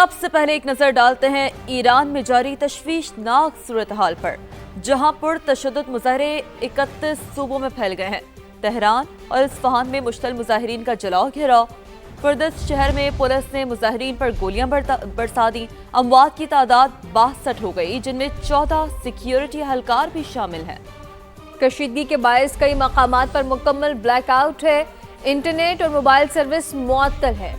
سب سے پہلے ایک نظر ڈالتے ہیں ایران میں جاری تشویشناک صورتحال پر، جہاں پر تشدد مظاہرے 31 صوبوں میں پھیل گئے ہیں۔ تہران اور اصفہان میں مشتعل مظاہرین کا جلاؤ گھیراؤ۔ فردست شہر میں پولیس نے مظاہرین پر گولیاں برسا دیں۔ اموات کی تعداد 62 ہو گئی، جن میں 14 سیکیورٹی اہلکار بھی شامل ہیں۔ کشیدگی کے باعث کئی مقامات پر مکمل بلیک آؤٹ ہے، انٹرنیٹ اور موبائل سروس معطل ہے۔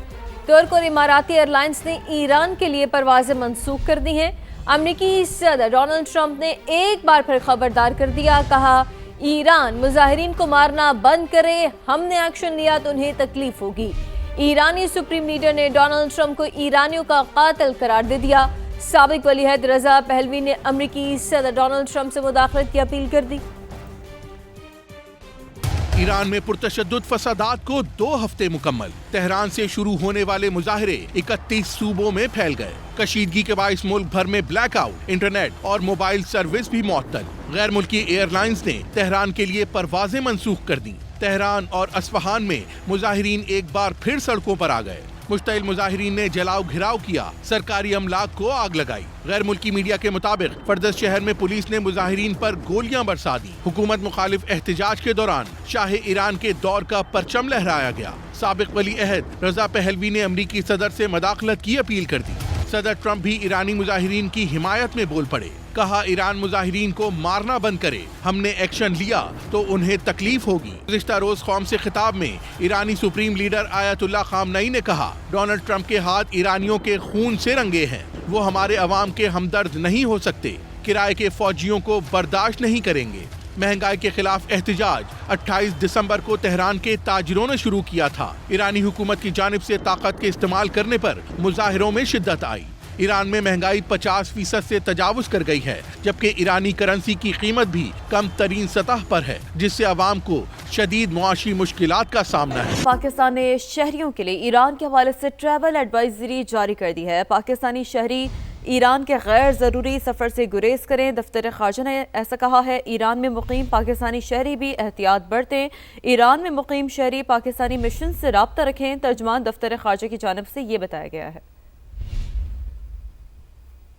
ترک اور اماراتی ایئر لائنز نے ایران کے لیے پروازیں منسوخ کر دی ہیں۔ امریکی صدر ڈونلڈ ٹرمپ نے ایک بار پھر خبردار کر دیا، کہا ایران مظاہرین کو مارنا بند کرے، ہم نے ایکشن لیا تو انہیں تکلیف ہوگی۔ ایرانی سپریم لیڈر نے ڈونلڈ ٹرمپ کو ایرانیوں کا قاتل قرار دے دیا۔ سابق ولی عہد رضا پہلوی نے امریکی صدر ڈونلڈ ٹرمپ سے مداخلت کی اپیل کر دی۔ ایران میں پرتشدد فسادات کو 2 ہفتے مکمل۔ تہران سے شروع ہونے والے مظاہرے 31 صوبوں میں پھیل گئے۔ کشیدگی کے باعث ملک بھر میں بلیک آؤٹ، انٹرنیٹ اور موبائل سروس بھی معطل۔ غیر ملکی ایئر لائنز نے تہران کے لیے پروازیں منسوخ کر دیں۔ تہران اور اصفہان میں مظاہرین ایک بار پھر سڑکوں پر آ گئے۔ مشتعل مظاہرین نے جلاؤ گھراؤ کیا، سرکاری املاک کو آگ لگائی۔ غیر ملکی میڈیا کے مطابق فردست شہر میں پولیس نے مظاہرین پر گولیاں برسا دی۔ حکومت مخالف احتجاج کے دوران شاہ ایران کے دور کا پرچم لہرایا گیا۔ سابق ولی عہد رضا پہلوی نے امریکی صدر سے مداخلت کی اپیل کر دی۔ صدر ٹرمپ بھی ایرانی مظاہرین کی حمایت میں بول پڑے، کہا ایران مظاہرین کو مارنا بند کرے، ہم نے ایکشن لیا تو انہیں تکلیف ہوگی۔ گزشتہ روز قوم سے خطاب میں ایرانی سپریم لیڈر آیت اللہ خامنئی نے کہا، ڈونلڈ ٹرمپ کے ہاتھ ایرانیوں کے خون سے رنگے ہیں، وہ ہمارے عوام کے ہمدرد نہیں ہو سکتے، کرائے کے فوجیوں کو برداشت نہیں کریں گے۔ مہنگائی کے خلاف احتجاج 28 دسمبر کو تہران کے تاجروں نے شروع کیا تھا۔ ایرانی حکومت کی جانب سے طاقت کے استعمال کرنے پر مظاہروں میں شدت آئی۔ ایران میں مہنگائی 50% سے تجاوز کر گئی ہے، جبکہ ایرانی کرنسی کی قیمت بھی کم ترین سطح پر ہے، جس سے عوام کو شدید معاشی مشکلات کا سامنا ہے۔ پاکستان نے شہریوں کے لیے ایران کے حوالے سے ٹریول ایڈوائزری جاری کر دی ہے۔ پاکستانی شہری ایران کے غیر ضروری سفر سے گریز کریں، دفتر خارجہ نے ایسا کہا ہے۔ ایران میں مقیم پاکستانی شہری بھی احتیاط برتیں۔ ایران میں مقیم شہری پاکستانی مشن سے رابطہ رکھیں، ترجمان دفتر خارجہ کی جانب سے یہ بتایا گیا ہے۔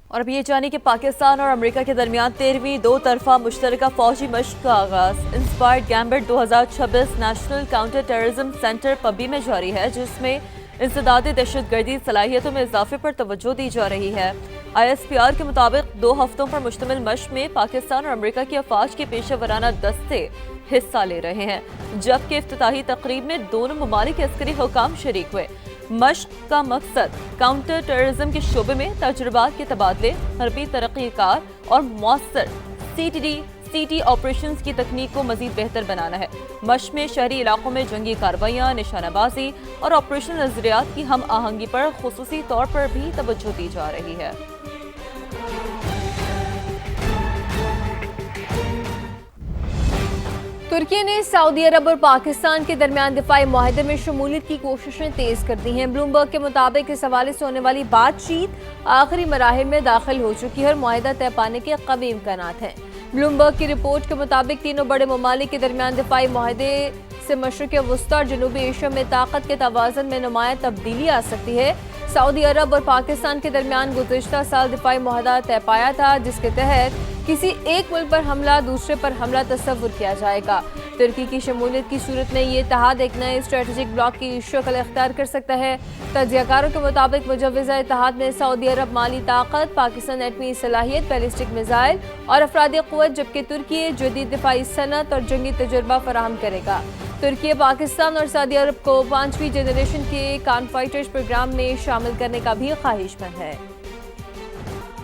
اور اب یہ جانیں کہ پاکستان اور امریکہ کے درمیان 13ویں 2 طرفہ مشترکہ فوجی مشق کا آغاز inspired gambit 2026 national counter terrorism centre Pabbi میں جاری ہے، جس میں انسدادی دہشت گردی صلاحیتوں میں اضافے پر توجہ دی جا رہی ہے۔ ISPR کے مطابق 2 ہفتوں پر مشتمل مشق میں پاکستان اور امریکہ کی افواج کے پیشہ ورانہ دستے حصہ لے رہے ہیں، جبکہ افتتاحی تقریب میں دونوں ممالک کے عسکری حکام شریک ہوئے۔ مشق کا مقصد کاؤنٹر ٹیررزم کے شعبے میں تجربات کے تبادلے، حربی ترقی کار اور مؤثر CT آپریشنز کی تکنیک کو مزید بہتر بنانا ہے۔ مشق میں شہری علاقوں میں جنگی کارروائیاں، نشانہ بازی اور آپریشن نظریات کی ہم آہنگی پر خصوصی طور پر بھی توجہ دی جا رہی ہے۔ ترکی نے سعودی عرب اور پاکستان کے درمیان دفاعی معاہدے میں شمولیت کی کوششیں تیز کر دی ہیں۔ بلومبرگ کے مطابق اس حوالے سے ہونے والی بات چیت آخری مراحل میں داخل ہو چکی ہے اور معاہدہ طے پانے کے قوی امکانات ہیں۔ بلومبرگ کی رپورٹ کے مطابق تینوں بڑے ممالک کے درمیان دفاعی معاہدے سے مشرق وسطی اور جنوبی ایشیا میں طاقت کے توازن میں نمایاں تبدیلی آ سکتی ہے۔ سعودی عرب اور پاکستان کے درمیان گزشتہ سال دفاعی معاہدہ طے پایا تھا، جس کے تحت کسی ایک ملک پر حملہ دوسرے پر حملہ تصور کیا جائے گا۔ ترکی کی شمولیت کی صورت میں یہ اتحاد ایک نئے اسٹریٹجک بلاک کی شکل اختیار کر سکتا ہے۔ تجزیہ کاروں کے مطابق مجوزہ اتحاد میں سعودی عرب مالی طاقت، پاکستان ایٹمی صلاحیت، بیلسٹک میزائل اور افرادی قوت، جبکہ ترکی جدید دفاعی صنعت اور جنگی تجربہ فراہم کرے گا۔ ترکی پاکستان اور سعودی عرب کو 5ویں جنریشن کے کان فائٹرز پروگرام میں شامل کرنے کا بھی خواہش مند ہے۔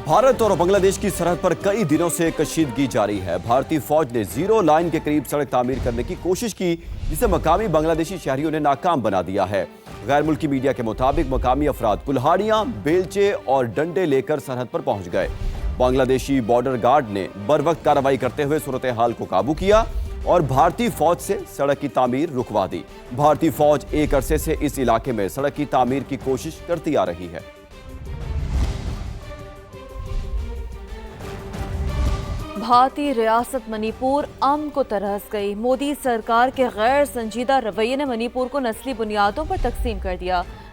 بھارت اور بنگلہ دیش کی سرحد پر کئی دنوں سے کشیدگی جاری ہے۔ بھارتی فوج نے زیرو لائن کے قریب سڑک تعمیر کرنے کی کوشش کی، جسے مقامی بنگلہ دیشی شہریوں نے ناکام بنا دیا ہے۔ غیر ملکی میڈیا کے مطابق مقامی افراد کلہاڑیاں، بیلچے اور ڈنڈے لے کر سرحد پر پہنچ گئے۔ بنگلہ دیشی بارڈر گارڈ نے بروقت کارروائی کرتے ہوئے صورتحال کو قابو کیا اور بھارتی فوج سے سڑک کی تعمیر رکوا دی۔ بھارتی فوج ایک عرصے سے اس علاقے میں سڑک کی تعمیر کی کوشش کرتی آ رہی ہے۔ بھارتی ریاست منی پور امن کو ترس گئی۔ مودی سرکار کے غیر سنجیدہ رویے نے منی پور کو نسلی بنیادوں پر تقسیم کر دیا۔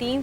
3